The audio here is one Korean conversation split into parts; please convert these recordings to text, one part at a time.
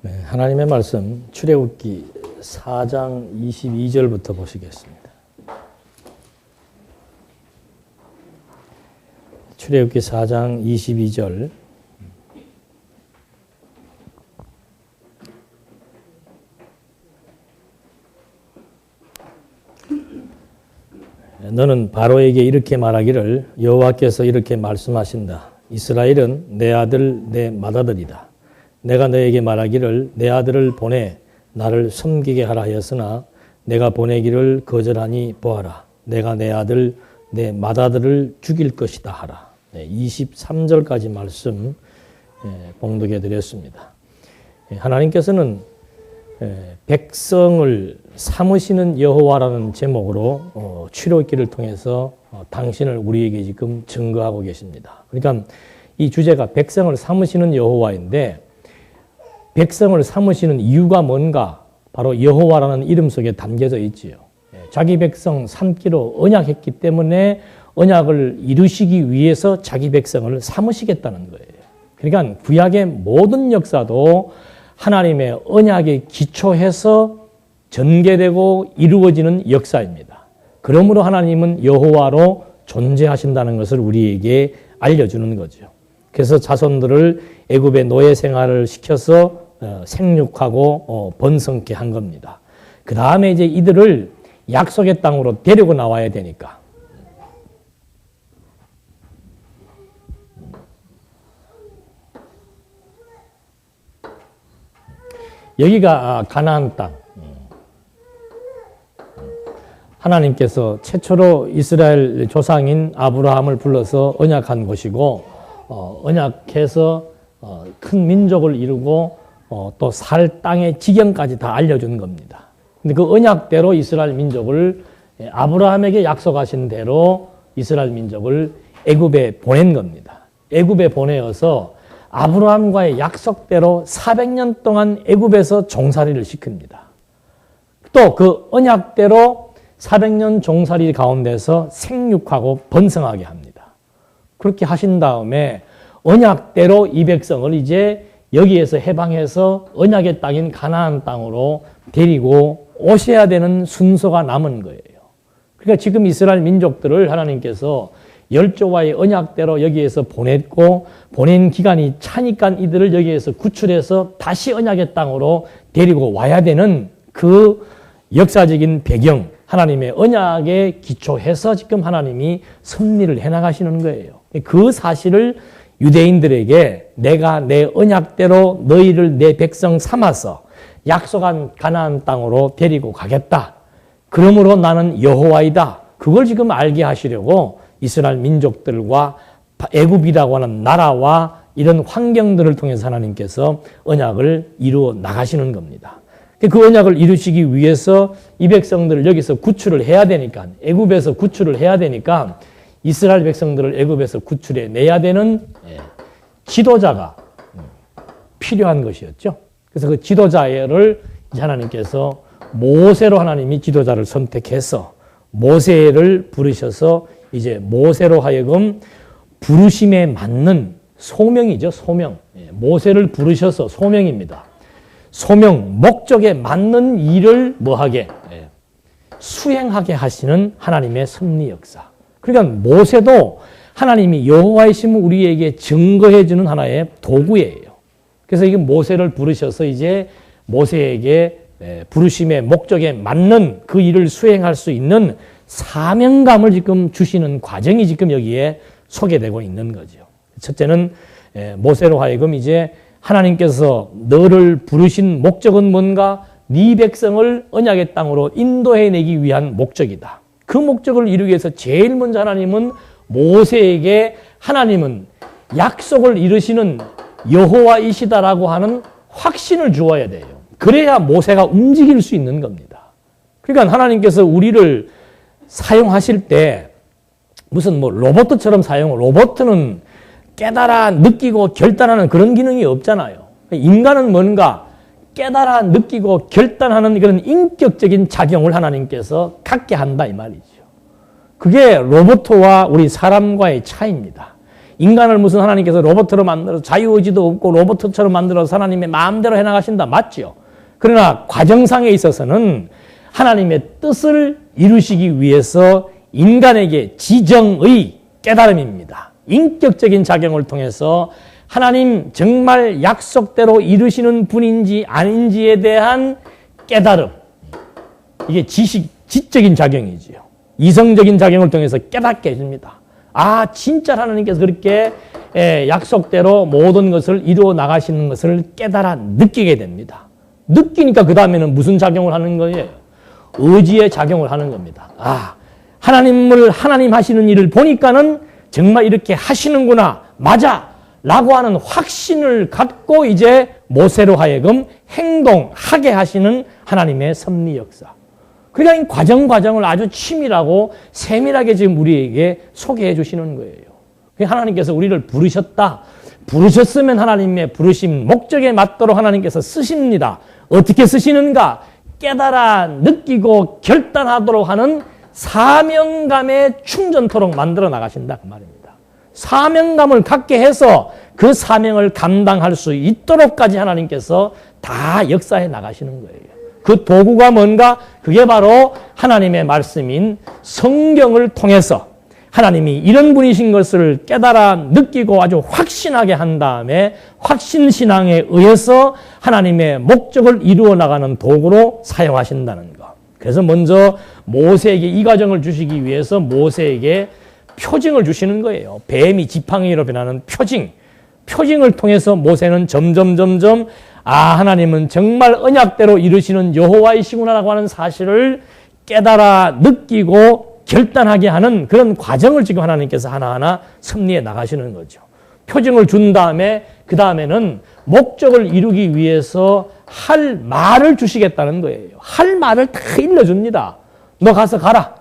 네, 하나님의 말씀 출애굽기 4장 22절부터 보시겠습니다. 출애굽기 4장 22절. 너는 바로에게 이렇게 말하기를 여호와께서 이렇게 말씀하신다. 이스라엘은 내 아들 내 맏아들이다. 내가 너에게 말하기를 내 아들을 보내 나를 섬기게 하라 하였으나 내가 보내기를 거절하니 보아라. 내가 내 아들 내 맏아들을 죽일 것이다 하라. 23절까지 말씀 봉독해 드렸습니다. 하나님께서는 백성을 삼으시는 여호와라는 제목으로 출애굽기를 통해서 당신을 우리에게 지금 증거하고 계십니다. 그러니까 이 주제가 백성을 삼으시는 여호와인데 백성을 삼으시는 이유가 뭔가? 바로 여호와라는 이름 속에 담겨져 있지요. 자기 백성 삼기로 언약했기 때문에 언약을 이루시기 위해서 자기 백성을 삼으시겠다는 거예요. 그러니까 구약의 모든 역사도 하나님의 언약에 기초해서 전개되고 이루어지는 역사입니다. 그러므로 하나님은 여호와로 존재하신다는 것을 우리에게 알려주는 거죠. 그래서 자손들을 애굽의 노예 생활을 시켜서 생육하고 번성케 한 겁니다. 그 다음에 이제 이들을 약속의 땅으로 데리고 나와야 되니까. 여기가 가나안 땅. 하나님께서 최초로 이스라엘 조상인 아브라함을 불러서 언약한 곳이고 언약해서 큰 민족을 이루고 또 살 땅의 지경까지 다 알려준 겁니다. 근데 그 언약대로 이스라엘 민족을 아브라함에게 약속하신 대로 이스라엘 민족을 애굽에 보낸 겁니다. 애굽에 보내어서 아브라함과의 약속대로 400년 동안 애굽에서 종살이를 시킵니다. 또 그 언약대로 400년 종살이 가운데서 생육하고 번성하게 합니다. 그렇게 하신 다음에 언약대로 이 백성을 이제 여기에서 해방해서 언약의 땅인 가나안 땅으로 데리고 오셔야 되는 순서가 남은 거예요. 그러니까 지금 이스라엘 민족들을 하나님께서 열조와의 언약대로 여기에서 보냈고 보낸 기간이 차니까 이들을 여기에서 구출해서 다시 언약의 땅으로 데리고 와야 되는 그 역사적인 배경, 하나님의 언약에 기초해서 지금 하나님이 섭리를 해나가시는 거예요. 그 사실을 유대인들에게 내가 내 언약대로 너희를 내 백성 삼아서 약속한 가나안 땅으로 데리고 가겠다. 그러므로 나는 여호와이다. 그걸 지금 알게 하시려고 이스라엘 민족들과 애굽이라고 하는 나라와 이런 환경들을 통해서 하나님께서 언약을 이루어 나가시는 겁니다. 그 언약을 이루시기 위해서 이 백성들을 여기서 구출을 해야 되니까, 애굽에서 구출을 해야 되니까 이스라엘 백성들을 애굽에서 구출해 내야 되는 지도자가 필요한 것이었죠. 그래서 그 지도자를 하나님께서 모세로 하나님이 지도자를 선택해서 모세를 부르셔서 이제 모세로 하여금 부르심에 맞는 소명이죠. 소명. 모세를 부르셔서 소명입니다. 소명, 목적에 맞는 일을 뭐하게? 수행하게 하시는 하나님의 섭리 역사. 그러니까 모세도 하나님이 여호와이심을 우리에게 증거해 주는 하나의 도구예요. 그래서 이게 모세를 부르셔서 이제 모세에게 부르심의 목적에 맞는 그 일을 수행할 수 있는 사명감을 지금 주시는 과정이 지금 여기에 소개되고 있는 거죠. 첫째는 모세로 하여금 이제 하나님께서 너를 부르신 목적은 뭔가? 네 백성을 언약의 땅으로 인도해내기 위한 목적이다. 그 목적을 이루기 위해서 제일 먼저 하나님은 모세에게 하나님은 약속을 이루시는 여호와이시다라고 하는 확신을 주어야 돼요. 그래야 모세가 움직일 수 있는 겁니다. 그러니까 하나님께서 우리를 사용하실 때 무슨 로봇처럼 로봇은 깨달아 느끼고 결단하는 그런 기능이 없잖아요. 인간은 뭔가 깨달아 느끼고 결단하는 그런 인격적인 작용을 하나님께서 갖게 한다 이 말이죠. 그게 로봇과 우리 사람과의 차이입니다. 인간을 무슨 하나님께서 로봇으로 만들어서 자유의지도 없고 로봇처럼 만들어서 하나님의 마음대로 해나가신다. 맞죠? 그러나 과정상에 있어서는 하나님의 뜻을 이루시기 위해서 인간에게 지정의 깨달음입니다. 인격적인 작용을 통해서 하나님 정말 약속대로 이루시는 분인지 아닌지에 대한 깨달음. 이게 지적인 작용이지요. 이성적인 작용을 통해서 깨닫게 해줍니다. 아, 진짜 하나님께서 그렇게 약속대로 모든 것을 이루어 나가시는 것을 깨달아 느끼게 됩니다. 느끼니까 그 다음에는 무슨 작용을 하는 거예요? 의지의 작용을 하는 겁니다. 아, 하나님 하시는 일을 보니까는 정말 이렇게 하시는구나. 맞아. 라고 하는 확신을 갖고 이제 모세로 하여금 행동하게 하시는 하나님의 섭리 역사. 그러니까 이 과정을 아주 치밀하고 세밀하게 지금 우리에게 소개해 주시는 거예요. 하나님께서 우리를 부르셨다. 부르셨으면 하나님의 부르심 목적에 맞도록 하나님께서 쓰십니다. 어떻게 쓰시는가? 깨달아 느끼고 결단하도록 하는 사명감의 충전토록 만들어 나가신다 그 말입니다. 사명감을 갖게 해서 그 사명을 감당할 수 있도록까지 하나님께서 다 역사해 나가시는 거예요. 그 도구가 뭔가? 그게 바로 하나님의 말씀인 성경을 통해서 하나님이 이런 분이신 것을 깨달아 느끼고 아주 확신하게 한 다음에 확신신앙에 의해서 하나님의 목적을 이루어 나가는 도구로 사용하신다는 것. 그래서 먼저 모세에게 이 과정을 주시기 위해서 모세에게 표징을 주시는 거예요. 뱀이 지팡이로 변하는 표징. 표징을 통해서 모세는 점점 하나님은 정말 언약대로 이루시는 여호와이시구나라고 하는 사실을 깨달아 느끼고 결단하게 하는 그런 과정을 지금 하나님께서 하나하나 섭리해 나가시는 거죠. 표징을 준 다음에 그 다음에는 목적을 이루기 위해서 할 말을 주시겠다는 거예요. 할 말을 다 일러줍니다. 너 가서 가라.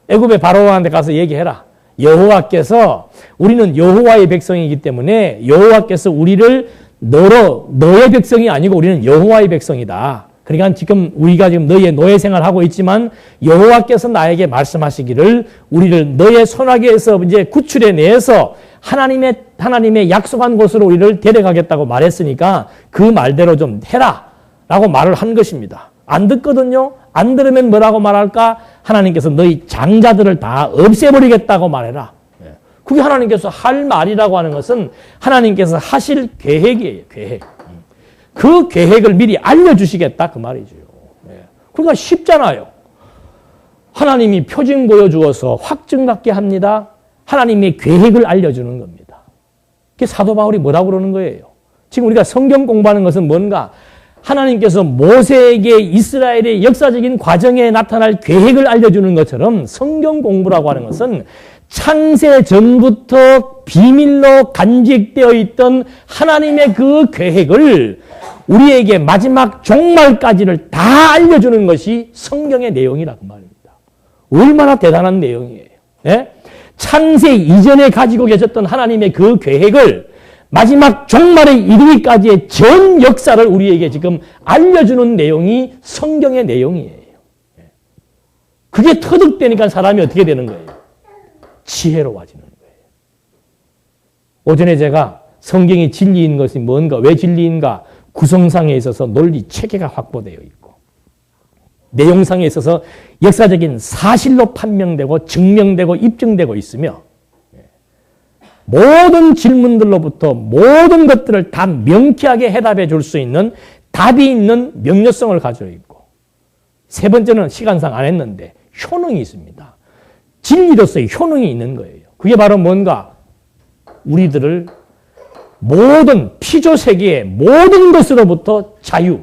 애굽의 바로왕한테 가서 얘기해라. 여호와께서 우리는 여호와의 백성이기 때문에 여호와께서 우리를 너의 백성이 아니고 우리는 여호와의 백성이다. 그러니까 지금 우리가 지금 너의 노예 생활하고 있지만 여호와께서 나에게 말씀하시기를 우리를 너의 손아귀에서 이제 구출해 내서 하나님의 약속한 곳으로 우리를 데려가겠다고 말했으니까 그 말대로 좀 해라 라고 말을 한 것입니다. 안 듣거든요. 안 들으면 뭐라고 말할까? 하나님께서 너희 장자들을 다 없애버리겠다고 말해라. 그게 하나님께서 할 말이라고 하는 것은 하나님께서 하실 계획이에요. 계획. 그 계획을 미리 알려주시겠다 그 말이죠. 그러니까 쉽잖아요. 하나님이 표징 보여주어서 확증 갖게 합니다. 하나님의 계획을 알려주는 겁니다. 그게 사도 바울이 뭐라고 그러는 거예요? 지금 우리가 성경 공부하는 것은 뭔가? 하나님께서 모세에게 이스라엘의 역사적인 과정에 나타날 계획을 알려주는 것처럼 성경 공부라고 하는 것은 창세 전부터 비밀로 간직되어 있던 하나님의 그 계획을 우리에게 마지막 종말까지를 다 알려주는 것이 성경의 내용이라고 말입니다. 얼마나 대단한 내용이에요. 예? 창세 이전에 가지고 계셨던 하나님의 그 계획을 마지막 종말에 이르기까지의 전 역사를 우리에게 지금 알려주는 내용이 성경의 내용이에요. 그게 터득되니까 사람이 어떻게 되는 거예요? 지혜로워지는 거예요. 오전에 제가 성경이 진리인 것이 뭔가, 왜 진리인가? 구성상에 있어서 논리 체계가 확보되어 있고 내용상에 있어서 역사적인 사실로 판명되고 증명되고 입증되고 있으며 모든 질문들로부터 모든 것들을 다 명쾌하게 해답해 줄 수 있는 답이 있는 명료성을 가지고 있고 세 번째는 시간상 안 했는데 효능이 있습니다. 진리로서의 효능이 있는 거예요. 그게 바로 뭔가 우리들을 모든 피조세계의 모든 것으로부터 자유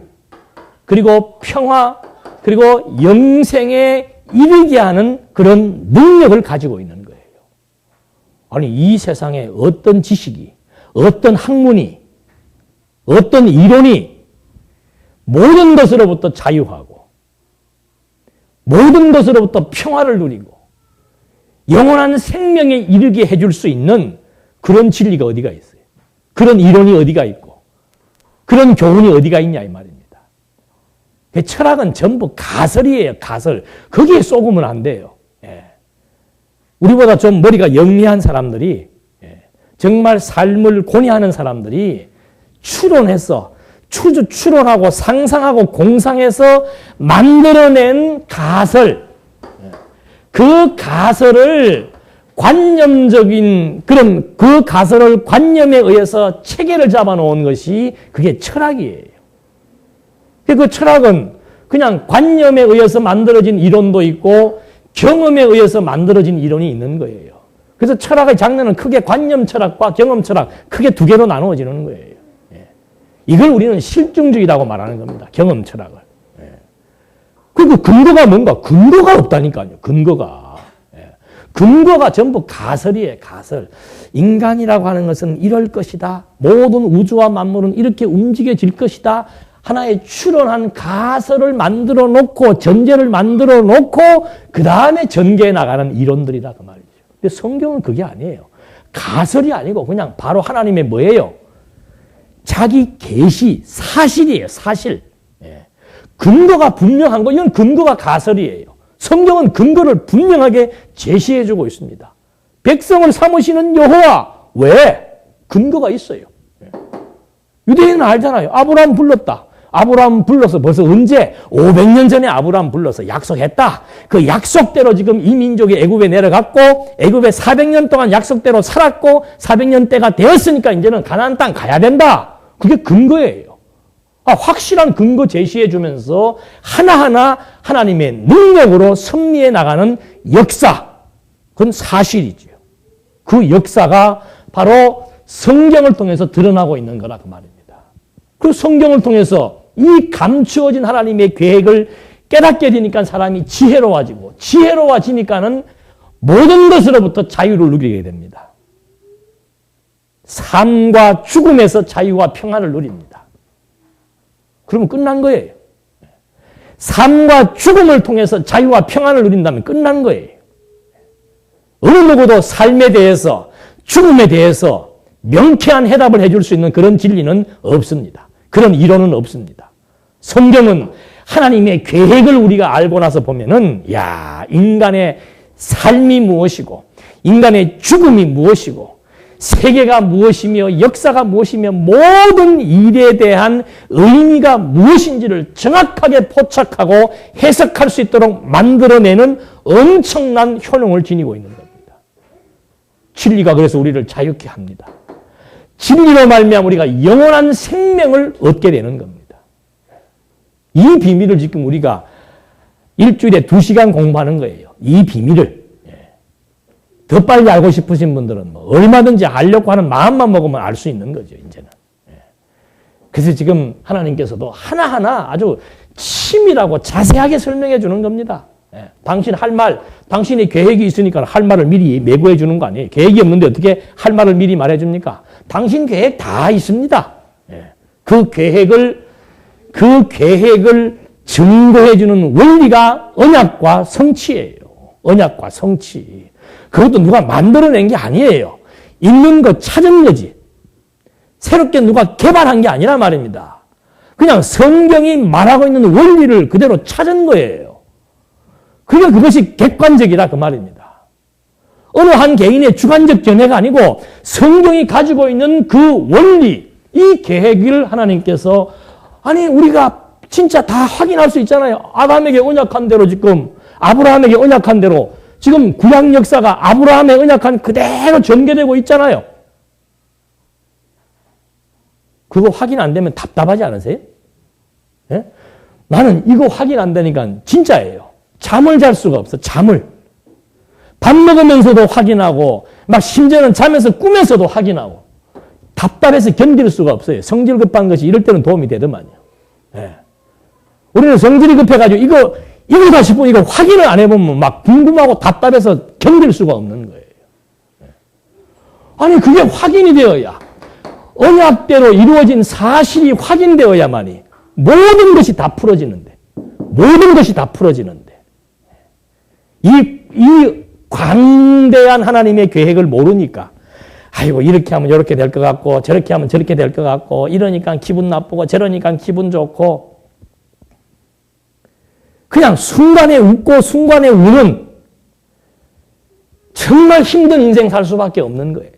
그리고 평화 그리고 영생에 이르게 하는 그런 능력을 가지고 있는 거예요. 아니 이 세상에 어떤 지식이 어떤 학문이 어떤 이론이 모든 것으로부터 자유하고 모든 것으로부터 평화를 누리고 영원한 생명에 이르게 해줄 수 있는 그런 진리가 어디가 있어요? 그런 이론이 어디가 있고 그런 교훈이 어디가 있냐 이 말입니다. 철학은 전부 가설이에요. 가설. 거기에 쏘으면 안 돼요. 우리보다 좀 머리가 영리한 사람들이 정말 삶을 고뇌하는 사람들이 추론해서 추론하고 상상하고 공상해서 만들어낸 가설, 그 가설을 관념적인 그런 그 가설을 관념에 의해서 체계를 잡아놓은 것이 그게 철학이에요. 그 철학은 그냥 관념에 의해서 만들어진 이론도 있고 경험에 의해서 만들어진 이론이 있는 거예요. 그래서 철학의 장르는 크게 관념 철학과 경험 철학 크게 두 개로 나누어지는 거예요. 이걸 우리는 실증주의라고 말하는 겁니다. 경험 철학을. 그리고 근거가 뭔가? 근거가 없다니까요. 근거가 전부 가설이에요. 가설. 인간이라고 하는 것은 이럴 것이다. 모든 우주와 만물은 이렇게 움직여질 것이다. 하나의 추론한 가설을 만들어 놓고 전제를 만들어 놓고 그 다음에 전개해 나가는 이론들이다 그 말이죠. 근데 성경은 그게 아니에요. 가설이 아니고 그냥 바로 하나님의 뭐예요? 자기 계시, 사실이에요. 사실. 근거가 분명한 거, 이건 근거가 가설이에요. 성경은 근거를 분명하게 제시해주고 있습니다. 백성을 삼으시는 여호와. 왜? 근거가 있어요. 유대인은 알잖아요. 아브라함 불렀다. 아브라함 불러서 벌써 언제? 500년 전에 아브라함 불러서 약속했다. 그 약속대로 지금 이 민족이 애굽에 내려갔고 애굽에 400년 동안 약속대로 살았고 400년 때가 되었으니까 이제는 가나안 땅 가야 된다. 그게 근거예요. 확실한 근거 제시해 주면서 하나하나 하나님의 능력으로 섭리해 나가는 역사. 그건 사실이죠. 그 역사가 바로 성경을 통해서 드러나고 있는 거라 그 말입니다. 그 성경을 통해서 이 감추어진 하나님의 계획을 깨닫게 되니까 사람이 지혜로워지고 지혜로워지니까는 모든 것으로부터 자유를 누리게 됩니다. 삶과 죽음에서 자유와 평안을 누립니다. 그러면 끝난 거예요. 삶과 죽음을 통해서 자유와 평안을 누린다면 끝난 거예요. 어느 누구도 삶에 대해서 죽음에 대해서 명쾌한 해답을 해줄 수 있는 그런 진리는 없습니다. 그런 이론은 없습니다. 성경은 하나님의 계획을 우리가 알고 나서 보면은 인간의 삶이 무엇이고 인간의 죽음이 무엇이고 세계가 무엇이며 역사가 무엇이며 모든 일에 대한 의미가 무엇인지를 정확하게 포착하고 해석할 수 있도록 만들어내는 엄청난 효능을 지니고 있는 겁니다. 진리가 그래서 우리를 자유케 합니다. 진리로 말미암아 우리가 영원한 생명을 얻게 되는 겁니다. 이 비밀을 지금 우리가 일주일에 2시간 공부하는 거예요. 이 비밀을. 더 빨리 알고 싶으신 분들은 얼마든지 알려고 하는 마음만 먹으면 알 수 있는 거죠, 이제는. 그래서 지금 하나님께서도 하나하나 아주 치밀하고 자세하게 설명해 주는 겁니다. 당신 할 말, 당신이 계획이 있으니까 할 말을 미리 매고해 주는 거 아니에요. 계획이 없는데 어떻게 할 말을 미리 말해 줍니까? 당신 계획 다 있습니다. 그 계획을 증거해 주는 원리가 언약과 성취예요. 언약과 성취. 그것도 누가 만들어낸 게 아니에요. 있는 거 찾은 거지. 새롭게 누가 개발한 게 아니란 말입니다. 그냥 성경이 말하고 있는 원리를 그대로 찾은 거예요. 그러니까 그것이 객관적이라 그 말입니다. 어느 한 개인의 주관적 견해가 아니고 성경이 가지고 있는 그 원리, 이 계획을 하나님께서 우리가 진짜 다 확인할 수 있잖아요. 아담에게 언약한 대로 아브라함에게 언약한 대로 지금 구약 역사가 아브라함의 언약한 그대로 전개되고 있잖아요. 그거 확인 안 되면 답답하지 않으세요? 나는 이거 확인 안 되니까 진짜예요. 잠을 잘 수가 없어. 잠을. 밥 먹으면서도 확인하고 심지어는 자면서 꿈에서도 확인하고 답답해서 견딜 수가 없어요. 성질 급한 것이 이럴 때는 도움이 되더만요. 우리는 성질이 급해가지고 이거다 싶으면 이거 확인을 안 해보면 궁금하고 답답해서 견딜 수가 없는 거예요. 그게 확인이 되어야 언약대로 이루어진 사실이 확인되어야만이 모든 것이 다 풀어지는데 이 광대한 하나님의 계획을 모르니까 이렇게 하면 이렇게 될 것 같고 저렇게 하면 저렇게 될 것 같고 이러니까 기분 나쁘고 저러니까 기분 좋고 그냥 순간에 웃고 순간에 우는 정말 힘든 인생 살 수밖에 없는 거예요.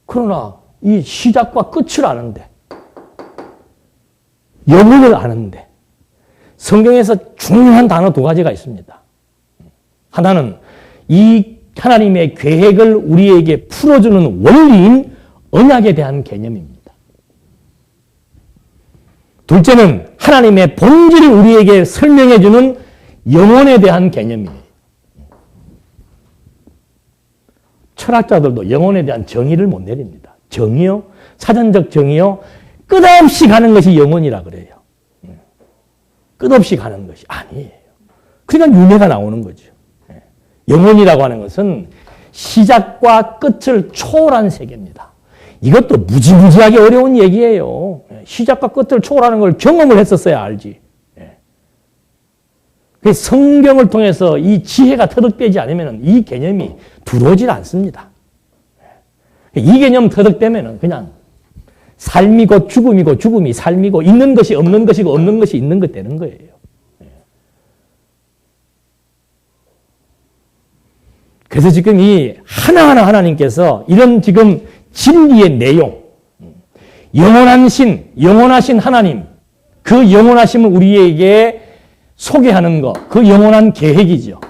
그러나 이 시작과 끝을 아는데, 영혼을 아는데, 성경에서 중요한 단어 두 가지가 있습니다. 하나는 이 하나님의 계획을 우리에게 풀어주는 원리인 언약에 대한 개념입니다. 둘째는 하나님의 본질을 우리에게 설명해주는 영혼에 대한 개념이에요. 철학자들도 영혼에 대한 정의를 못 내립니다. 정의요? 사전적 정의요? 끝없이 가는 것이 영혼이라 그래요. 끝없이 가는 것이 아니에요. 그러니까 윤회가 나오는 거죠. 영혼이라고 하는 것은 시작과 끝을 초월한 세계입니다. 이것도 무지무지하게 어려운 얘기예요. 시작과 끝을 초월하는 걸 경험을 했었어야 알지. 성경을 통해서 이 지혜가 터득되지 않으면 이 개념이 들어오질 않습니다. 이 개념 터득되면 그냥 삶이 곧 죽음이고 죽음이 삶이고 있는 것이 없는 것이고 없는 것이 있는 것 되는 거예요. 그래서 지금 이 하나하나 하나님께서 이런 지금 진리의 내용, 영원하신 하나님, 그 영원하심을 우리에게 소개하는 것, 그 영원한 계획이죠.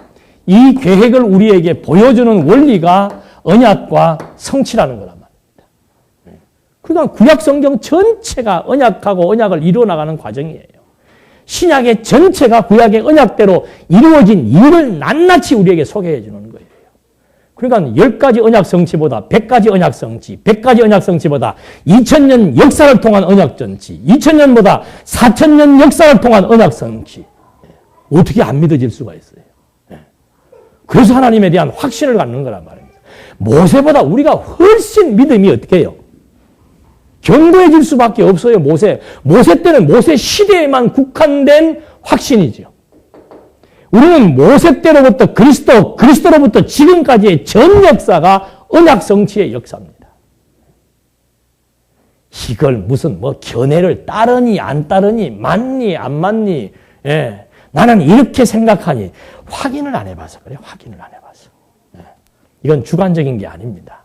이 계획을 우리에게 보여주는 원리가 언약과 성취라는 거란 말입니다. 그러니까 구약 성경 전체가 언약하고 언약을 이루어나가는 과정이에요. 신약의 전체가 구약의 언약대로 이루어진 이유를 낱낱이 우리에게 소개해 주는 거예요. 그러니까 10가지 언약 성취보다 100가지 언약 성취, 100가지 언약 성취보다 2000년 역사를 통한 언약 전치, 2000년보다 4000년 역사를 통한 언약 성취. 어떻게 안 믿어질 수가 있어요. 그래서 하나님에 대한 확신을 갖는 거란 말입니다. 모세보다 우리가 훨씬 믿음이 어떻게 해요? 견고해질 수밖에 없어요. 모세 때는 모세 시대에만 국한된 확신이죠. 우리는 모세 때로부터 그리스도로부터 지금까지의 전 역사가 언약 성취의 역사입니다. 이걸 무슨 견해를 따르니 안 따르니 맞니 안 맞니 나는 이렇게 생각하니 확인을 안 해봐서 그래. 확인을 안 해봐서. 이건 주관적인 게 아닙니다.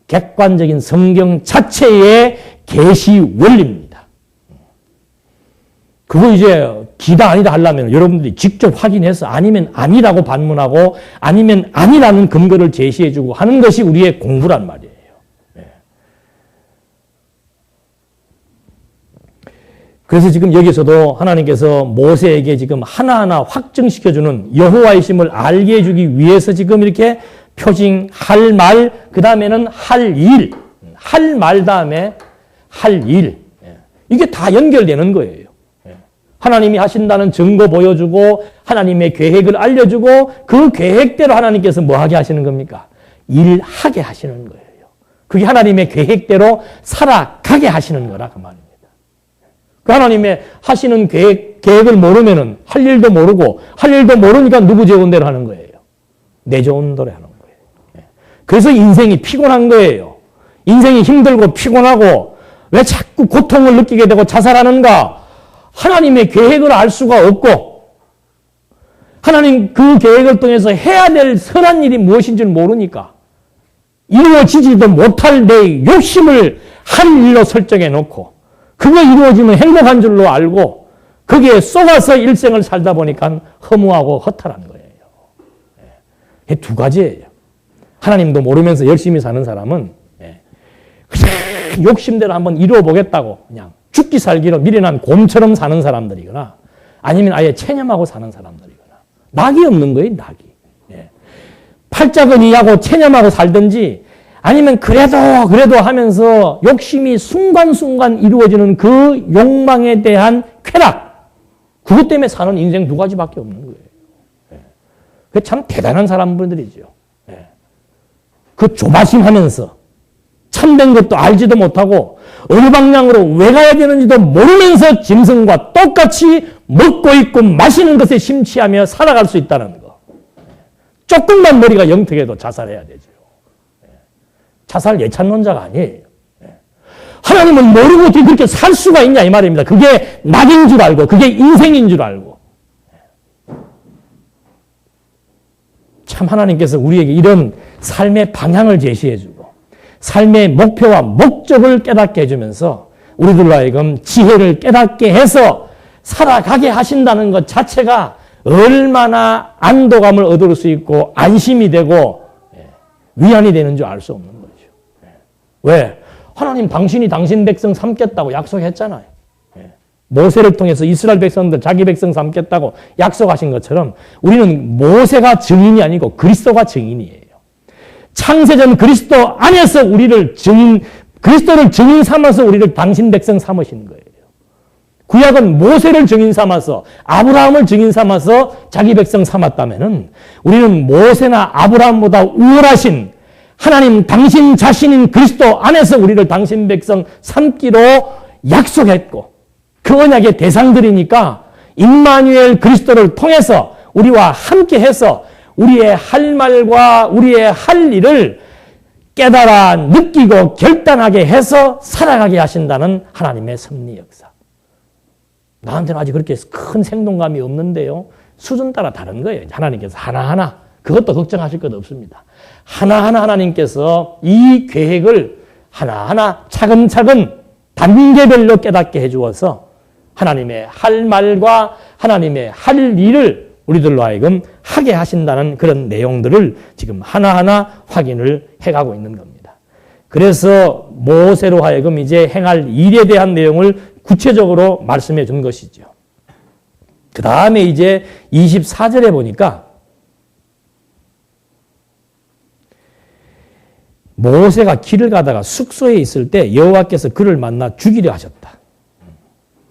객관적인 성경 자체의 계시 원리입니다. 그거 이제 기다 아니다 하려면 여러분들이 직접 확인해서 아니면 아니라고 반문하고 아니면 아니라는 근거를 제시해주고 하는 것이 우리의 공부란 말이에요. 그래서 지금 여기서도 하나님께서 모세에게 지금 하나하나 확증시켜주는 여호와의 심을 알게 해주기 위해서 지금 이렇게 표징, 할 말, 그 다음에는 할 일, 할 말 다음에 할 일. 이게 다 연결되는 거예요. 하나님이 하신다는 증거 보여주고 하나님의 계획을 알려주고 그 계획대로 하나님께서 뭐 하게 하시는 겁니까? 일하게 하시는 거예요. 그게 하나님의 계획대로 살아가게 하시는 거라 그 말입니다. 그 하나님의 하시는 계획을 모르면은 할 일도 모르고 할 일도 모르니까 누구 좋은 대로 하는 거예요. 내 좋은 대로 하는 거예요. 그래서 인생이 피곤한 거예요. 인생이 힘들고 피곤하고 왜 자꾸 고통을 느끼게 되고 자살하는가? 하나님의 계획을 알 수가 없고 하나님 그 계획을 통해서 해야 될 선한 일이 무엇인지 모르니까 이루어지지도 못할 내 욕심을 할 일로 설정해 놓고 그게 이루어지면 행복한 줄로 알고 거기에 쏘가서 일생을 살다 보니까 허무하고 허탈한 거예요. 이 두 가지예요. 하나님도 모르면서 열심히 사는 사람은 그냥 욕심대로 한번 이루어보겠다고 그냥 죽기 살기로 미련한 곰처럼 사는 사람들이거나 아니면 아예 체념하고 사는 사람들이거나 낙이 없는 거예요. 낙이. 팔자근이하고 체념하고 살든지 아니면 그래도 하면서 욕심이 순간순간 이루어지는 그 욕망에 대한 쾌락 그것 때문에 사는 인생 두 가지밖에 없는 거예요. 그게 참 대단한 사람들이죠. 그 조바심하면서 참된 것도 알지도 못하고 어느 방향으로 왜 가야 되는지도 모르면서 짐승과 똑같이 먹고 있고 마시는 것에 심취하며 살아갈 수 있다는 거. 조금만 머리가 영특해도 자살해야 되죠. 자살 예찬론자가 아니에요. 하나님은 모르고 어떻게 그렇게 살 수가 있냐 이 말입니다. 그게 낙인 줄 알고 그게 인생인 줄 알고. 참 하나님께서 우리에게 이런 삶의 방향을 제시해주고 삶의 목표와 목적을 깨닫게 해주면서 우리들로 하여금 지혜를 깨닫게 해서 살아가게 하신다는 것 자체가 얼마나 안도감을 얻을 수 있고 안심이 되고 위안이 되는 줄 알 수 없는 거죠. 왜? 하나님 당신이 당신 백성 삼겠다고 약속했잖아요. 모세를 통해서 이스라엘 백성들 자기 백성 삼겠다고 약속하신 것처럼 우리는 모세가 증인이 아니고 그리스도가 증인이에요. 창세전 그리스도 안에서 우리를 그리스도를 증인 삼아서 우리를 당신 백성 삼으신 거예요. 구약은 모세를 증인 삼아서 아브라함을 증인 삼아서 자기 백성 삼았다면은 우리는 모세나 아브라함보다 우월하신 하나님 당신 자신인 그리스도 안에서 우리를 당신 백성 삼기로 약속했고 그 언약의 대상들이니까 임마누엘 그리스도를 통해서 우리와 함께해서 우리의 할 말과 우리의 할 일을 깨달아 느끼고 결단하게 해서 살아가게 하신다는 하나님의 섭리 역사. 나한테는 아직 그렇게 큰 생동감이 없는데요. 수준 따라 다른 거예요. 하나님께서 하나하나 그것도 걱정하실 것 없습니다. 하나하나 하나님께서 이 계획을 하나하나 차근차근 단계별로 깨닫게 해주어서 하나님의 할 말과 하나님의 할 일을 우리들로 하여금 하게 하신다는 그런 내용들을 지금 하나하나 확인을 해가고 있는 겁니다. 그래서 모세로 하여금 이제 행할 일에 대한 내용을 구체적으로 말씀해 준 것이죠. 그 다음에 이제 24절에 보니까 모세가 길을 가다가 숙소에 있을 때 여호와께서 그를 만나 죽이려 하셨다.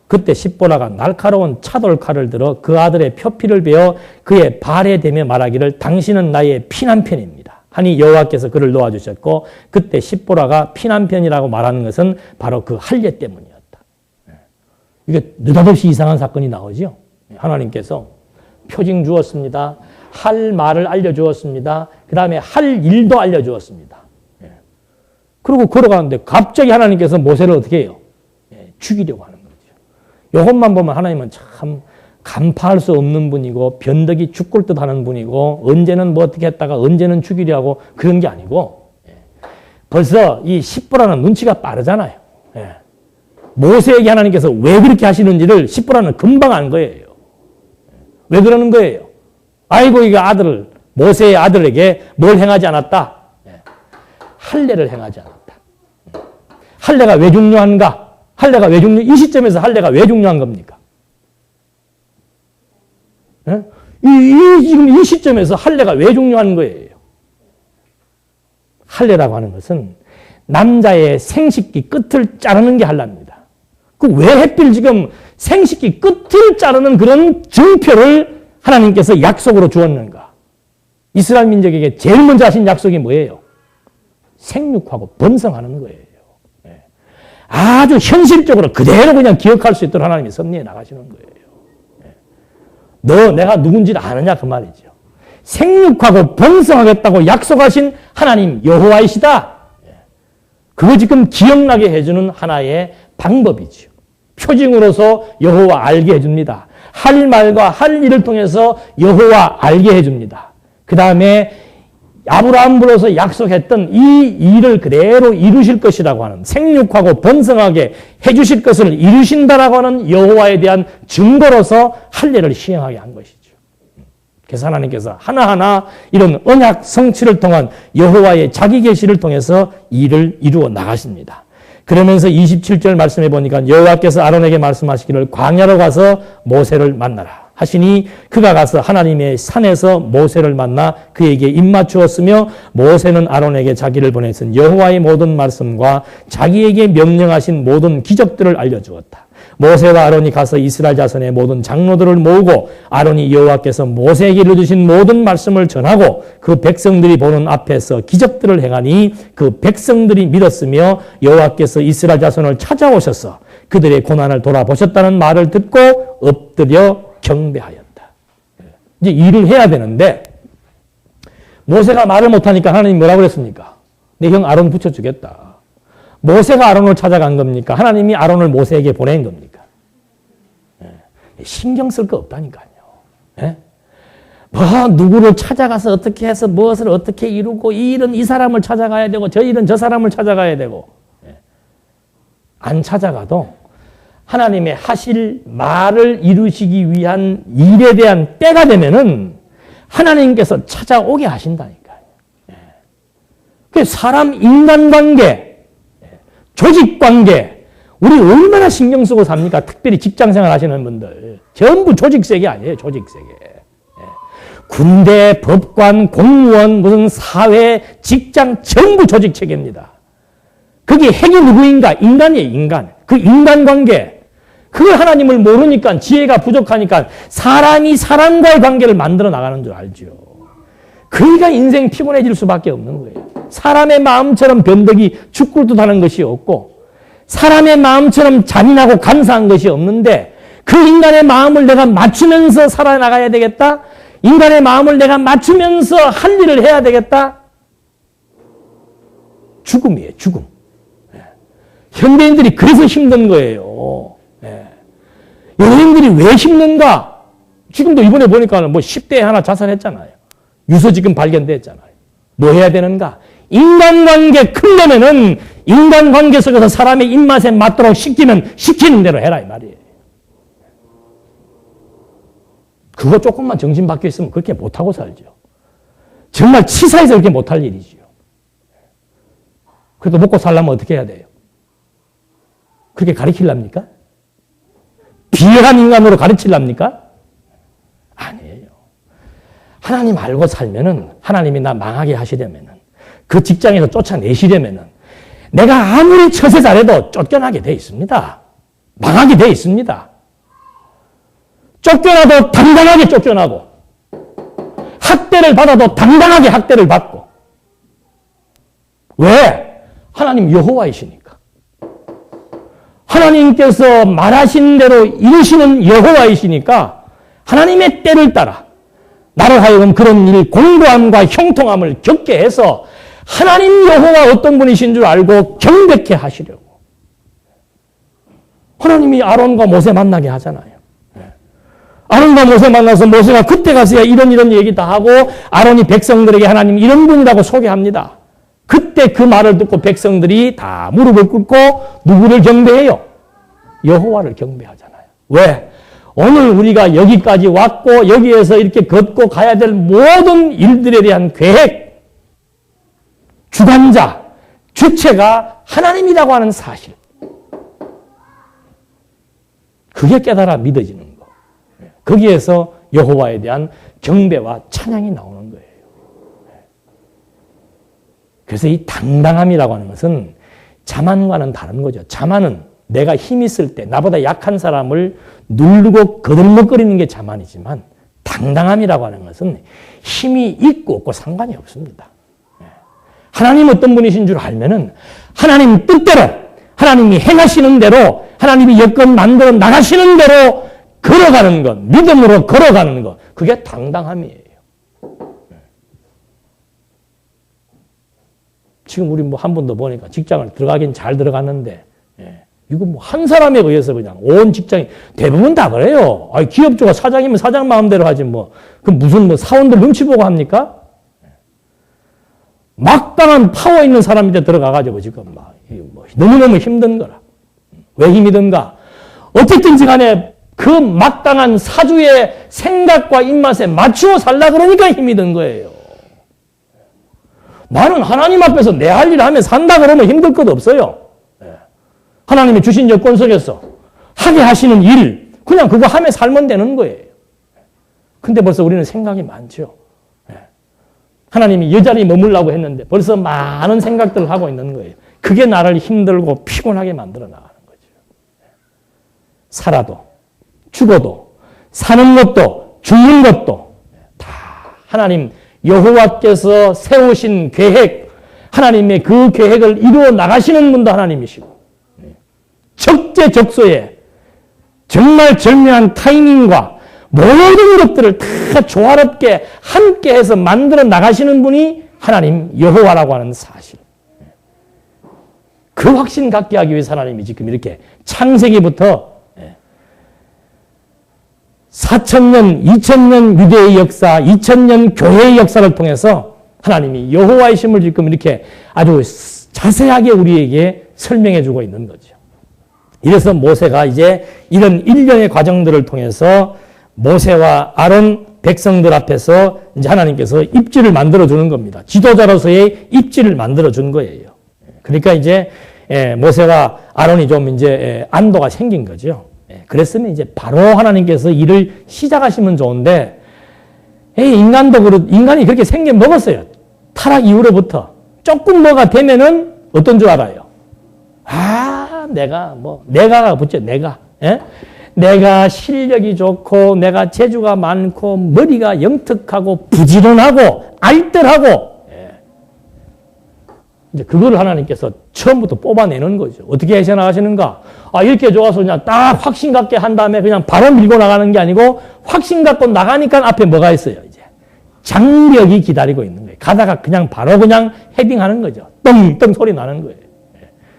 그때 십보라가 날카로운 차돌칼을 들어 그 아들의 표피를 베어 그의 발에 대며 말하기를 당신은 나의 피난편입니다. 하니 여호와께서 그를 놓아주셨고 그때 십보라가 피난편이라고 말하는 것은 바로 그 할례 때문이었다. 이게 느닷없이 이상한 사건이 나오죠. 하나님께서 표징 주었습니다. 할 말을 알려주었습니다. 그 다음에 할 일도 알려주었습니다. 그리고 걸어가는데 갑자기 하나님께서 모세를 어떻게 해요? 죽이려고 하는 거죠. 이것만 보면 하나님은 참 간파할 수 없는 분이고 변덕이 죽을 듯 하는 분이고 언제는 뭐 어떻게 했다가 언제는 죽이려 하고 그런 게 아니고 벌써 이 십보라는 눈치가 빠르잖아요. 모세에게 하나님께서 왜 그렇게 하시는지를 십보라는 금방 안 거예요. 왜 그러는 거예요? 아이고 이거 모세의 아들에게 뭘 행하지 않았다? 할례를 행하지 않았다. 할례가 왜 중요한가? 이 시점에서 할례가 왜 중요한 겁니까? 지금 이 시점에서 할례가 왜 중요한 거예요? 할례라고 하는 것은 남자의 생식기 끝을 자르는 게 할례입니다. 그 왜 하필 지금 생식기 끝을 자르는 그런 증표를 하나님께서 약속으로 주었는가? 이스라엘 민족에게 제일 먼저 하신 약속이 뭐예요? 생육하고 번성하는 거예요. 아주 현실적으로 그대로 그냥 기억할 수 있도록 하나님이 섭리해 나가시는 거예요. 너 내가 누군지를 아느냐 그 말이죠. 생육하고 번성하겠다고 약속하신 하나님 여호와이시다. 그거 지금 기억나게 해주는 하나의 방법이죠. 표징으로서 여호와 알게 해줍니다. 할 말과 할 일을 통해서 여호와 알게 해줍니다. 그 다음에 아브라함 불러서 약속했던 이 일을 그대로 이루실 것이라고 하는 생육하고 번성하게 해주실 것을 이루신다라고 하는 여호와에 대한 증거로서 할례를 시행하게 한 것이죠. 그래서 하나님께서 하나하나 이런 언약 성취를 통한 여호와의 자기 계시를 통해서 일을 이루어 나가십니다. 그러면서 27절 말씀해 보니까 여호와께서 아론에게 말씀하시기를 광야로 가서 모세를 만나라 하시니 그가 가서 하나님의 산에서 모세를 만나 그에게 입맞추었으며 모세는 아론에게 자기를 보내신 여호와의 모든 말씀과 자기에게 명령하신 모든 기적들을 알려주었다. 모세와 아론이 가서 이스라엘 자손의 모든 장로들을 모으고 아론이 여호와께서 모세에게 일러주신 모든 말씀을 전하고 그 백성들이 보는 앞에서 기적들을 행하니 그 백성들이 믿었으며 여호와께서 이스라엘 자손을 찾아오셔서 그들의 고난을 돌아보셨다는 말을 듣고 엎드려 경배하였다. 이제 일을 해야 되는데 모세가 말을 못하니까 하나님이 뭐라고 그랬습니까? 내 형 아론 붙여주겠다. 모세가 아론을 찾아간 겁니까? 하나님이 아론을 모세에게 보낸 겁니까? 신경 쓸 거 없다니까요. 누구를 찾아가서 어떻게 해서 무엇을 어떻게 이루고 이 일은 이 사람을 찾아가야 되고 저 일은 저 사람을 찾아가야 되고 안 찾아가도 하나님의 하실 말을 이루시기 위한 일에 대한 때가 되면은 하나님께서 찾아오게 하신다니까요. 그 사람 인간관계, 조직관계 우리 얼마나 신경 쓰고 삽니까? 특별히 직장생활 하시는 분들 전부 조직세계 아니에요. 조직세계. 군대, 법관, 공무원, 무슨 사회, 직장 전부 조직체계입니다. 그게 핵이 누구인가? 인간이에요. 인간. 그 인간관계. 그걸 하나님을 모르니까 지혜가 부족하니까 사람이 사람과의 관계를 만들어 나가는 줄 알죠. 그러니까 인생 피곤해질 수밖에 없는 거예요. 사람의 마음처럼 변덕이 죽굴도 다는 것이 없고 사람의 마음처럼 잔인하고 간사한 것이 없는데 그 인간의 마음을 내가 맞추면서 살아나가야 되겠다? 인간의 마음을 내가 맞추면서 할 일을 해야 되겠다? 죽음이에요. 죽음. 현대인들이 그래서 힘든 거예요. 연예인들이 왜 힘든가? 지금도 이번에 보니까 뭐 10대에 하나 자살했잖아요. 유서 지금 발견됐잖아요. 뭐 해야 되는가? 인간관계 크려면은 인간관계 속에서 사람의 입맛에 맞도록 시키면 시키는 대로 해라 이 말이에요. 그거 조금만 정신 바뀌어 있으면 그렇게 못하고 살죠. 정말 치사해서 그렇게 못할 일이죠. 그래도 먹고 살려면 어떻게 해야 돼요? 그렇게 가르치랍니까? 비열한 인간으로 가르치랍니까? 아니에요. 하나님 알고 살면은 하나님이 나 망하게 하시려면은 그 직장에서 쫓아내시려면은 내가 아무리 처세 잘해도 쫓겨나게 돼 있습니다. 망하게 돼 있습니다. 쫓겨나도 당당하게 쫓겨나고 학대를 받아도 당당하게 학대를 받고 왜? 하나님 여호와이시니까. 하나님께서 말하신 대로 이루시는 여호와이시니까 하나님의 때를 따라 나를 하여금 그런 일 공고함과 형통함을 겪게 해서 하나님 여호와 어떤 분이신 줄 알고 경배케 하시려고. 하나님이 아론과 모세 만나게 하잖아요. 아론과 모세 만나서 모세가 그때 가서야 이런 얘기 다 하고 아론이 백성들에게 하나님 이런 분이라고 소개합니다. 그때 그 말을 듣고 백성들이 다 무릎을 꿇고 누구를 경배해요? 여호와를 경배하잖아요. 왜? 오늘 우리가 여기까지 왔고 여기에서 이렇게 걷고 가야 될 모든 일들에 대한 계획, 주관자, 주체가 하나님이라고 하는 사실. 그게 깨달아 믿어지는 거. 거기에서 여호와에 대한 경배와 찬양이 나오는 거예요. 그래서 이 당당함이라고 하는 것은 자만과는 다른 거죠. 자만은 내가 힘 있을 때 나보다 약한 사람을 누르고 거들먹거리는 게 자만이지만 당당함이라고 하는 것은 힘이 있고 없고 상관이 없습니다. 하나님 어떤 분이신 줄 알면은 하나님 뜻대로 하나님이 행하시는 대로 하나님이 여건 만들어 나가시는 대로 걸어가는 것, 믿음으로 걸어가는 것, 그게 당당함이에요. 지금 우리 뭐 한 분도 보니까 직장을 들어가긴 잘 들어갔는데, 이거 뭐 한 사람에 의해서 그냥 온 직장이 대부분 다 그래요. 아니, 기업주가 사장이면 사장 마음대로 하지 뭐. 그 무슨 뭐 사원들 눈치 보고 합니까? 막강한 파워 있는 사람인데 들어가가지고 지금 막 너무너무 힘든 거라. 왜 힘이 든가? 어쨌든지 간에 그 막강한 사주의 생각과 입맛에 맞추어 살라 그러니까 힘이 든 거예요. 나는 하나님 앞에서 내 할 일 하면 산다 그러면 힘들 것 없어요. 하나님이 주신 여건 속에서 하게 하시는 일, 그냥 그거 하며 살면 되는 거예요. 근데 벌써 우리는 생각이 많죠. 하나님이 여자리 머물라고 했는데 벌써 많은 생각들을 하고 있는 거예요. 그게 나를 힘들고 피곤하게 만들어 나가는 거죠. 살아도, 죽어도, 사는 것도, 죽는 것도 다 하나님 여호와께서 세우신 계획, 하나님의 그 계획을 이루어 나가시는 분도 하나님이시고 적재적소에 정말 절묘한 타이밍과 모든 것들을 다 조화롭게 함께해서 만들어 나가시는 분이 하나님 여호와라고 하는 사실. 그 확신 갖게 하기 위해서 하나님이 지금 이렇게 창세기부터 4,000년, 2,000년 유대의 역사, 2,000년 교회의 역사를 통해서 하나님이 여호와의 심을 지금 이렇게 아주 자세하게 우리에게 설명해 주고 있는 거죠. 이래서 모세가 이제 이런 일련의 과정들을 통해서 모세와 아론 백성들 앞에서 이제 하나님께서 입지를 만들어 주는 겁니다. 지도자로서의 입지를 만들어 준 거예요. 그러니까 이제 모세와 아론이 좀 이제 안도가 생긴 거죠. 그랬으면 이제 바로 하나님께서 일을 시작하시면 좋은데, 인간이 그렇게 생겨 먹었어요. 타락 이후로부터. 조금 뭐가 되면은 어떤 줄 알아요? 내가가 붙죠, 내가. 내가 실력이 좋고, 내가 재주가 많고, 머리가 영특하고, 부지런하고, 알뜰하고, 이제 그거를 하나님께서 처음부터 뽑아내는 거죠. 어떻게 해서 나가시는가? 이렇게 좋아서 그냥 딱 확신 갖게 한 다음에 그냥 바로 밀고 나가는 게 아니고, 확신 갖고 나가니까 앞에 뭐가 있어요, 이제. 장벽이 기다리고 있는 거예요. 가다가 바로 그냥 헤딩하는 거죠. 떵떵 소리 나는 거예요.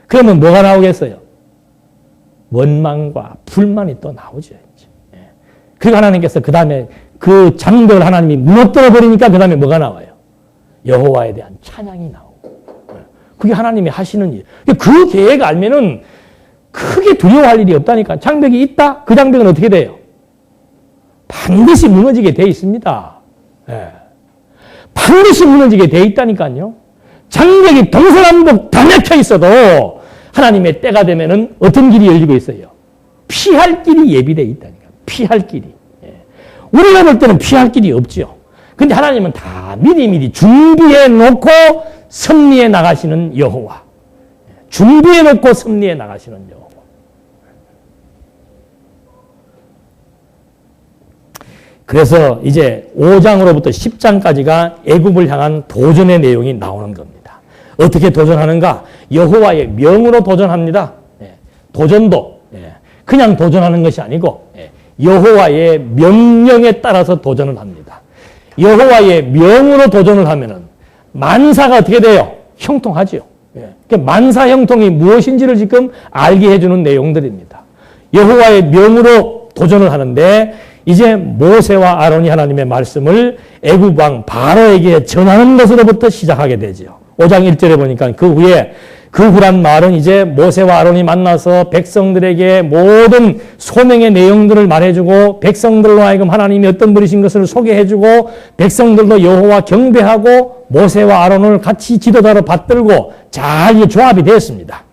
그러면 뭐가 나오겠어요? 원망과 불만이 또 나오죠. 그리고 하나님께서 그 다음에 그 장벽을 하나님이 무너뜨려 버리니까 그 다음에 뭐가 나와요? 여호와에 대한 찬양이 나오고. 그게 하나님이 하시는 일. 그 계획 알면은 크게 두려워할 일이 없다니까. 장벽이 있다? 그 장벽은 어떻게 돼요? 반드시 무너지게 돼 있습니다. 반드시 무너지게 돼 있다니까요. 장벽이 동서남북 다 막혀 있어도 하나님의 때가 되면은 어떤 길이 열리고 있어요? 피할 길이 예비되어 있다니까. 피할 길이. 우리가 볼 때는 피할 길이 없죠. 근데 하나님은 다 미리미리 준비해 놓고 섭리해 나가시는 여호와. 준비해 놓고 섭리해 나가시는 여호와. 그래서 이제 5장으로부터 10장까지가 애굽을 향한 도전의 내용이 나오는 겁니다. 어떻게 도전하는가? 여호와의 명으로 도전합니다. 도전도 그냥 도전하는 것이 아니고 여호와의 명령에 따라서 도전을 합니다. 여호와의 명으로 도전을 하면은 만사가 어떻게 돼요? 형통하죠. 만사 형통이 무엇인지를 지금 알게 해주는 내용들입니다. 여호와의 명으로 도전을 하는데 이제 모세와 아론이 하나님의 말씀을 애굽 왕 바로에게 전하는 것으로부터 시작하게 되죠. 5장 1절에 보니까 그 후란 말은 이제 모세와 아론이 만나서 백성들에게 모든 소명의 내용들을 말해주고 백성들로 하여금 하나님이 어떤 분이신 것을 소개해주고 백성들도 여호와 경배하고 모세와 아론을 같이 지도자로 받들고 잘 조합이 되었습니다.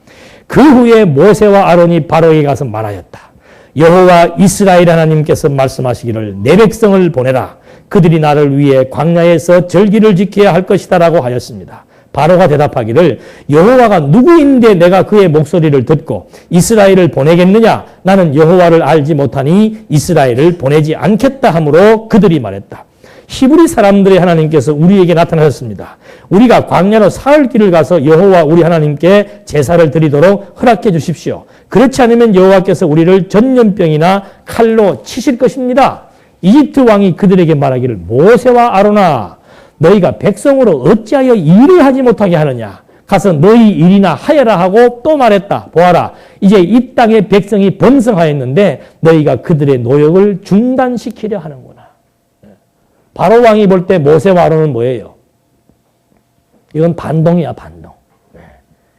그 후에 모세와 아론이 바로에게 가서 말하였다. 여호와 이스라엘 하나님께서 말씀하시기를 내 백성을 보내라. 그들이 나를 위해 광야에서 절기를 지켜야 할 것이다 라고 하였습니다. 바로가 대답하기를 여호와가 누구인데 내가 그의 목소리를 듣고 이스라엘을 보내겠느냐? 나는 여호와를 알지 못하니 이스라엘을 보내지 않겠다 하므로 그들이 말했다. 히브리 사람들의 하나님께서 우리에게 나타나셨습니다. 우리가 광야로 사흘 길을 가서 여호와 우리 하나님께 제사를 드리도록 허락해 주십시오. 그렇지 않으면 여호와께서 우리를 전염병이나 칼로 치실 것입니다. 이집트 왕이 그들에게 말하기를 모세와 아론아 너희가 백성으로 어찌하여 일을 하지 못하게 하느냐? 가서 너희 일이나 하여라 하고 또 말했다. 보아라. 이제 이 땅의 백성이 번성하였는데 너희가 그들의 노역을 중단시키려 하는구나. 바로 왕이 볼 때 모세와 아론은 뭐예요? 이건 반동이야, 반동.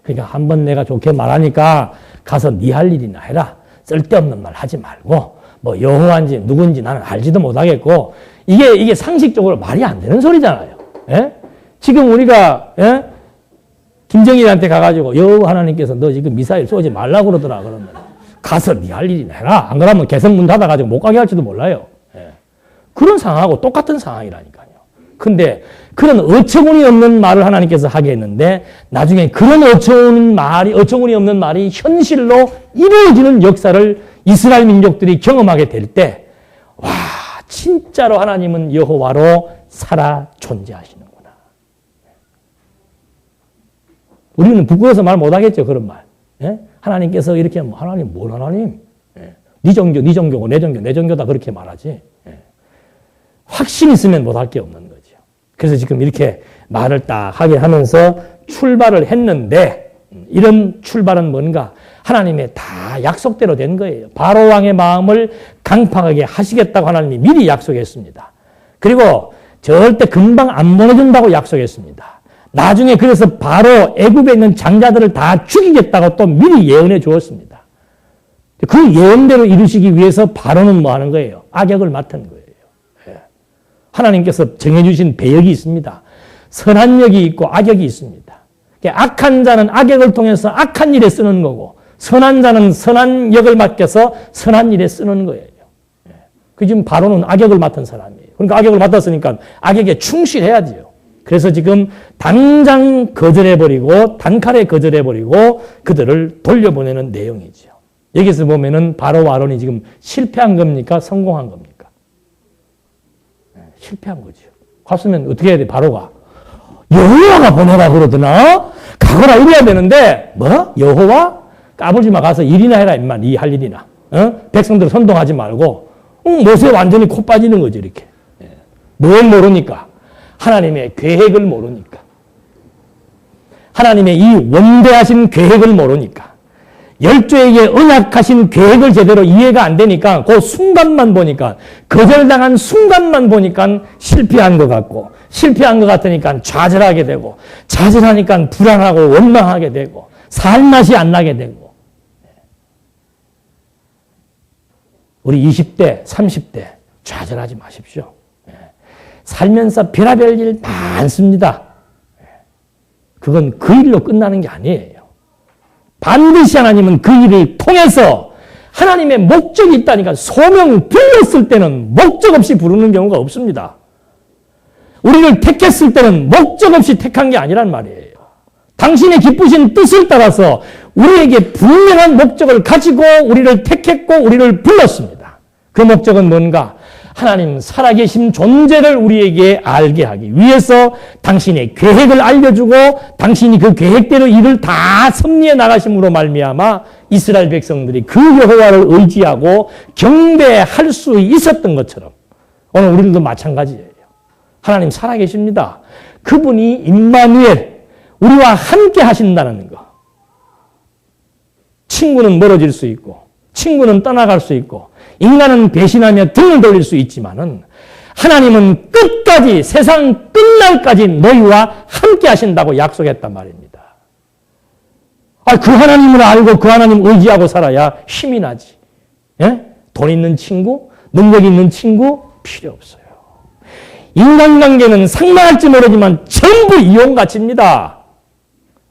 그러니까 한번 내가 좋게 말하니까 가서 네 할 일이나 해라. 쓸데없는 말 하지 말고 뭐 여호와인지 누군지 나는 알지도 못하겠고 이게 상식적으로 말이 안 되는 소리잖아요. 지금 우리가 김정일한테 가가지고 여호와 하나님께서 너 지금 미사일 쏘지 말라고 그러더라 그러면 가서 네 할 일이나 해라. 안 그러면 개성 문 닫아가지고 못 가게 할지도 몰라요. 그런 상황하고 똑같은 상황이라니까요. 근데 그런 어처구니 없는 말을 하나님께서 하게 했는데 나중에 그런 어처구니 없는 말이 현실로 이루어지는 역사를 이스라엘 민족들이 경험하게 될 때 와, 진짜로 하나님은 여호와로 살아 존재하시는구나. 우리는 부끄러워서 말 못하겠죠, 그런 말. 하나님께서 이렇게 하나님 뭘 하나님? 네 종교, 네 종교고 내 종교, 내 종교다 그렇게 말하지. 확신 있으면 못할 게 없는 거죠. 그래서 지금 이렇게 말을 딱 하게 하면서 출발을 했는데 이런 출발은 뭔가? 하나님의 다 약속대로 된 거예요. 바로 왕의 마음을 강팍하게 하시겠다고 하나님이 미리 약속했습니다. 그리고 절대 금방 안 보내준다고 약속했습니다. 나중에 그래서 바로 애굽에 있는 장자들을 다 죽이겠다고 또 미리 예언해 주었습니다. 그 예언대로 이루시기 위해서 바로는 뭐 하는 거예요? 악역을 맡은 거예요. 하나님께서 정해주신 배역이 있습니다. 선한 역이 있고 악역이 있습니다. 악한 자는 악역을 통해서 악한 일에 쓰는 거고, 선한 자는 선한 역을 맡겨서 선한 일에 쓰는 거예요. 그 지금 바로는 악역을 맡은 사람이에요. 그러니까 악역을 맡았으니까 악역에 충실해야 돼요. 그래서 지금 당장 거절해버리고 단칼에 거절해버리고 그들을 돌려보내는 내용이죠. 여기서 보면은 바로와 아론이 지금 실패한 겁니까? 성공한 겁니까? 실패한 거죠. 갔으면 어떻게 해야 돼? 바로가 여호와가 보내라 그러더나? 가거라 이래야 되는데 뭐? 여호와? 까불지 마. 가서 일이나 해라 임마. 네 할 일이나. 백성들 선동하지 말고 모세 완전히 코 빠지는 거죠. 이렇게. 뭘 모르니까? 하나님의 계획을 모르니까. 하나님의 이 원대하신 계획을 모르니까. 열조에게 언약하신 계획을 제대로 이해가 안 되니까 그 순간만 보니까, 거절당한 순간만 보니까 실패한 것 같고, 실패한 것 같으니까 좌절하게 되고, 좌절하니까 불안하고 원망하게 되고, 살맛이 안 나게 되고. 우리 20대, 30대 좌절하지 마십시오. 살면서 별의별 일 많습니다. 그건 그 일로 끝나는 게 아니에요. 반드시 하나님은 그 일을 통해서 하나님의 목적이 있다니까. 소명 불렀을 때는 목적 없이 부르는 경우가 없습니다. 우리를 택했을 때는 목적 없이 택한 게 아니란 말이에요. 당신의 기쁘신 뜻을 따라서 우리에게 분명한 목적을 가지고 우리를 택했고 우리를 불렀습니다. 그 목적은 뭔가? 하나님 살아계신 존재를 우리에게 알게 하기 위해서 당신의 계획을 알려주고 당신이 그 계획대로 일을 다 섭리해 나가심으로 말미암아 이스라엘 백성들이 그 여호와를 의지하고 경배할 수 있었던 것처럼 오늘 우리들도 마찬가지예요. 하나님 살아계십니다. 그분이 임마누엘, 우리와 함께 하신다는 거. 친구는 멀어질 수 있고 친구는 떠나갈 수 있고 인간은 배신하며 등을 돌릴 수 있지만은 하나님은 끝까지, 세상 끝날까지 너희와 함께 하신다고 약속했단 말입니다. 그 하나님을 알고 그 하나님 의지하고 살아야 힘이 나지. 예? 돈 있는 친구, 능력 있는 친구 필요 없어요. 인간관계는 상망할지 모르지만 전부 이용가치입니다.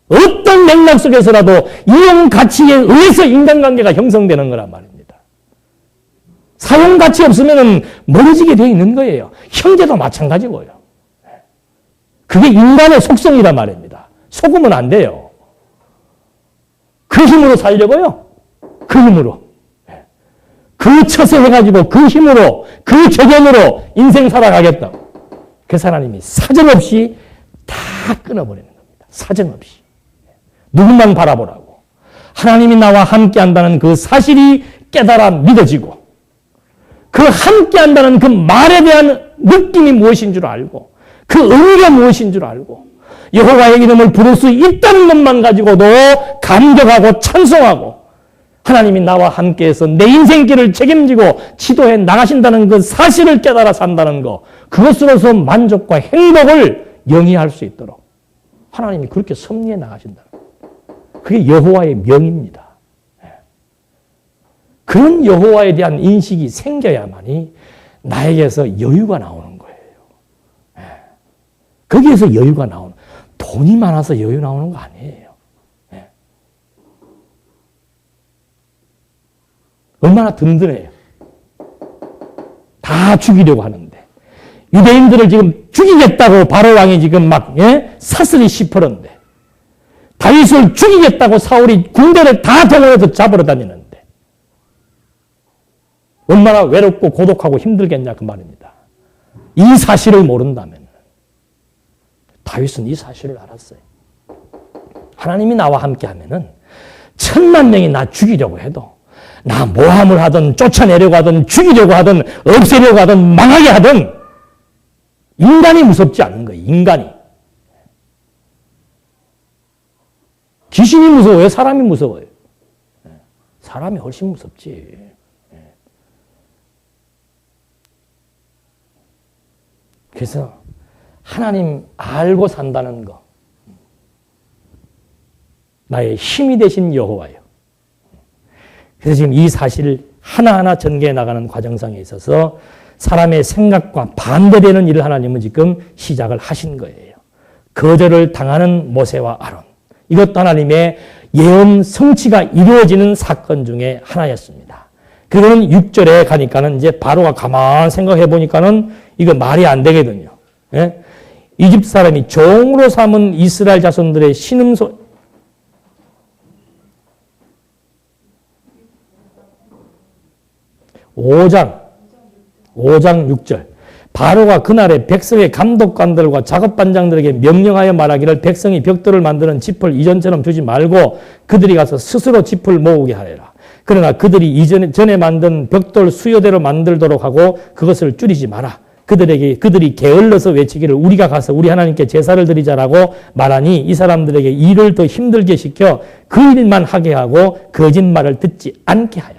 어떤 맥락 속에서라도 이용가치에 의해서 인간관계가 형성되는 거란 말입니다. 사용가치 없으면 멀어지게 되어 있는 거예요. 형제도 마찬가지고요. 그게 인간의 속성이란 말입니다. 속으면 안 돼요. 그 힘으로 살려고요. 그 힘으로. 그 처세 해가지고 그 힘으로, 그 적용으로 인생 살아가겠다. 그 하나님이 사정없이 다 끊어버리는 겁니다. 사정없이. 누구만 바라보라고. 하나님이 나와 함께 한다는 그 사실이 깨달아 믿어지고 그 함께 한다는 그 말에 대한 느낌이 무엇인 줄 알고 그 의미가 무엇인 줄 알고 여호와의 이름을 부를 수 있다는 것만 가지고도 감격하고 찬송하고 하나님이 나와 함께해서 내 인생길을 책임지고 지도해 나가신다는 그 사실을 깨달아 산다는 것, 그것으로서 만족과 행복을 영위할 수 있도록 하나님이 그렇게 섭리해 나가신다. 그게 여호와의 명입니다. 그런 여호와에 대한 인식이 생겨야만이 나에게서 여유가 나오는 거예요. 거기에서 여유가 나오는, 돈이 많아서 여유 나오는 거 아니에요. 얼마나 든든해요. 다 죽이려고 하는데 유대인들을 지금 죽이겠다고 바로 왕이 지금 막 사슬이 시퍼런데 다윗을 죽이겠다고 사울이 군대를 다 동원해서 잡으러 다니는데 얼마나 외롭고 고독하고 힘들겠냐 그 말입니다. 이 사실을 모른다면 다윗은 이 사실을 알았어요. 하나님이 나와 함께 하면은 10,000명이 나 죽이려고 해도 나 모함을 하든 쫓아내려고 하든 죽이려고 하든 없애려고 하든 망하게 하든 인간이 무섭지 않은 거예요. 인간이. 귀신이 무서워요? 사람이 무서워요? 사람이 훨씬 무섭지. 그래서 하나님 알고 산다는 거. 나의 힘이 되신 여호와요. 그래서 지금 이 사실을 하나하나 전개해 나가는 과정상에 있어서 사람의 생각과 반대되는 일을 하나님은 지금 시작을 하신 거예요. 거절을 당하는 모세와 아론. 이것도 하나님의 예언 성취가 이루어지는 사건 중에 하나였습니다. 그거는 6절에 가니까는 이제 바로가 가만 생각해 보니까는 이거 말이 안 되거든요. 예? 이집트 사람이 종으로 삼은 이스라엘 자손들의 신음소 5장 6절. 바로가 그날에 백성의 감독관들과 작업반장들에게 명령하여 말하기를 백성이 벽돌을 만드는 짚을 이전처럼 주지 말고 그들이 가서 스스로 짚을 모으게 하여라. 그러나 그들이 전에 만든 벽돌 수요대로 만들도록 하고 그것을 줄이지 마라. 그들이 게을러서 외치기를 우리가 가서 우리 하나님께 제사를 드리자라고 말하니 이 사람들에게 일을 더 힘들게 시켜 그 일만 하게 하고 거짓말을 듣지 않게 하여라.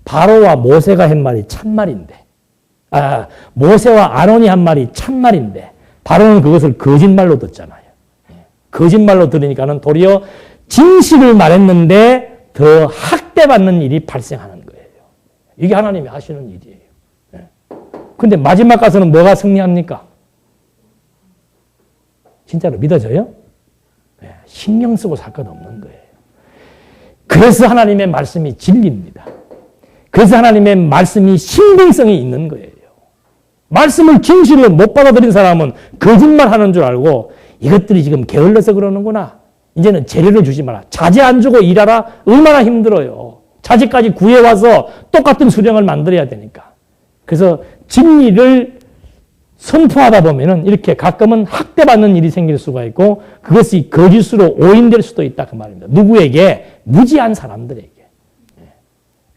바로와 모세가 한 말이 참말인데, 모세와 아론이 한 말이 참말인데, 바로는 그것을 거짓말로 듣잖아요. 거짓말로 들으니까는 도리어 진실을 말했는데 더 학대받는 일이 발생하는 거예요. 이게 하나님이 하시는 일이에요. 근데 마지막 가서는 뭐가 승리합니까? 진짜로 믿어져요? 신경 쓰고 살 것 없는 거예요. 그래서 하나님의 말씀이 진리입니다. 그래서 하나님의 말씀이 신빙성이 있는 거예요. 말씀을 진실로 못 받아들인 사람은 거짓말하는 줄 알고 이것들이 지금 게을러서 그러는구나. 이제는 재료를 주지 마라. 자재 안 주고 일하라. 얼마나 힘들어요. 자재까지 구해와서 똑같은 수령을 만들어야 되니까. 그래서 진리를 선포하다 보면은 이렇게 가끔은 학대받는 일이 생길 수가 있고 그것이 거짓으로 오인될 수도 있다 그 말입니다. 누구에게? 무지한 사람들에게.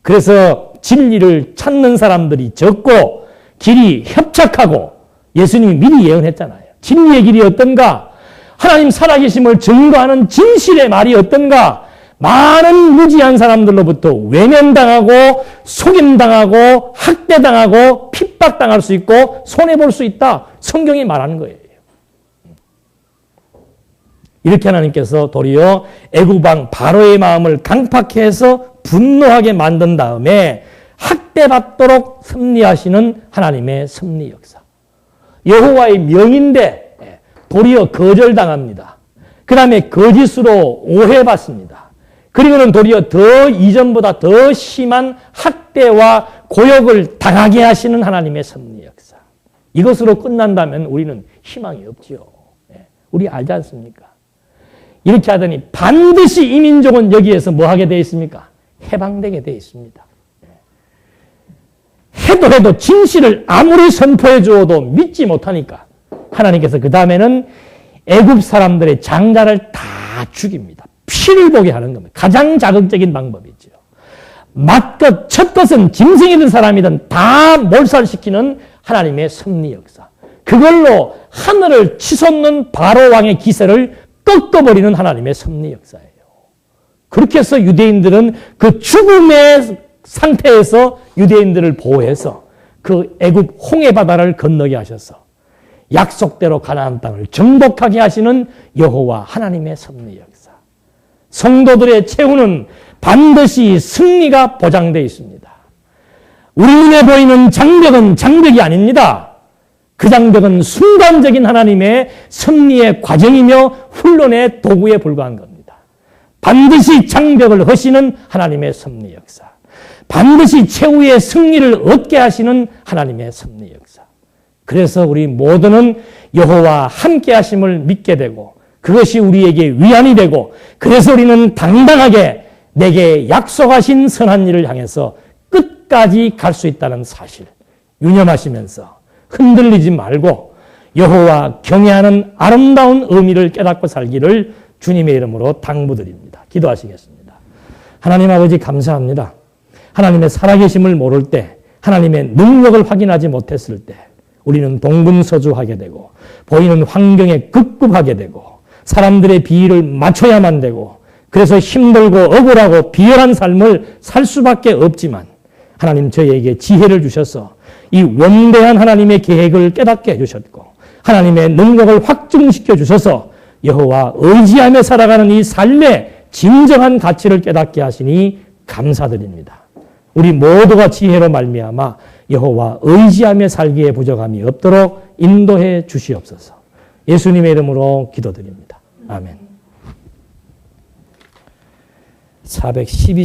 그래서 진리를 찾는 사람들이 적고 길이 협착하고 예수님이 미리 예언했잖아요. 진리의 길이 어떤가? 하나님 살아계심을 증거하는 진실의 말이 어떤가? 많은 무지한 사람들로부터 외면당하고 속임당하고 학대당하고 핍박당할 수 있고 손해볼 수 있다. 성경이 말하는 거예요. 이렇게 하나님께서 도리어 애굽 왕 바로의 마음을 강팍해 해서 분노하게 만든 다음에 학대받도록 섭리하시는 하나님의 섭리 역사. 여호와의 명인데 도리어 거절당합니다. 그 다음에 거짓으로 오해받습니다. 그리고는 도리어 더 이전보다 더 심한 학대와 고역을 당하게 하시는 하나님의 섭리 역사. 이것으로 끝난다면 우리는 희망이 없지요. 우리 알지 않습니까? 이렇게 하더니 반드시 이 민족은 여기에서 뭐 하게 되어 있습니까? 해방되게 되어 있습니다. 해도 진실을 아무리 선포해 주어도 믿지 못하니까 하나님께서 그 다음에는 애굽 사람들의 장자를 다 죽입니다. 피를 보게 하는 겁니다. 가장 자극적인 방법이죠. 맏것, 첫것은 짐승이든 사람이든 다 몰살시키는 하나님의 섭리 역사. 그걸로 하늘을 치솟는 바로 왕의 기세를 꺾어버리는 하나님의 섭리 역사예요. 그렇게 해서 유대인들은 그 죽음의 상태에서 유대인들을 보호해서 그 애굽 홍해 바다를 건너게 하셔서 약속대로 가나안 땅을 정복하게 하시는 여호와 하나님의 섭리 역사. 성도들의 최후는 반드시 승리가 보장되어 있습니다. 우리 눈에 보이는 장벽은 장벽이 아닙니다. 그 장벽은 순간적인 하나님의 섭리의 과정이며 훈련의 도구에 불과한 겁니다. 반드시 장벽을 허시는 하나님의 섭리 역사. 반드시 최후의 승리를 얻게 하시는 하나님의 섭리 역사. 그래서 우리 모두는 여호와 함께 하심을 믿게 되고 그것이 우리에게 위안이 되고 그래서 우리는 당당하게 내게 약속하신 선한 일을 향해서 끝까지 갈 수 있다는 사실 유념하시면서 흔들리지 말고 여호와 경외하는 아름다운 의미를 깨닫고 살기를 주님의 이름으로 당부드립니다. 기도하시겠습니다. 하나님 아버지 감사합니다. 하나님의 살아계심을 모를 때 하나님의 능력을 확인하지 못했을 때 우리는 동분서주하게 되고 보이는 환경에 급급하게 되고 사람들의 비위를 맞춰야만 되고 그래서 힘들고 억울하고 비열한 삶을 살 수밖에 없지만 하나님 저희에게 지혜를 주셔서 이 원대한 하나님의 계획을 깨닫게 해주셨고 하나님의 능력을 확증시켜 주셔서 여호와 의지하며 살아가는 이 삶의 진정한 가치를 깨닫게 하시니 감사드립니다. 우리 모두가 지혜로 말미암아 여호와 의지하며 살기에 부족함이 없도록 인도해 주시옵소서. 예수님의 이름으로 기도드립니다. 아멘. 412장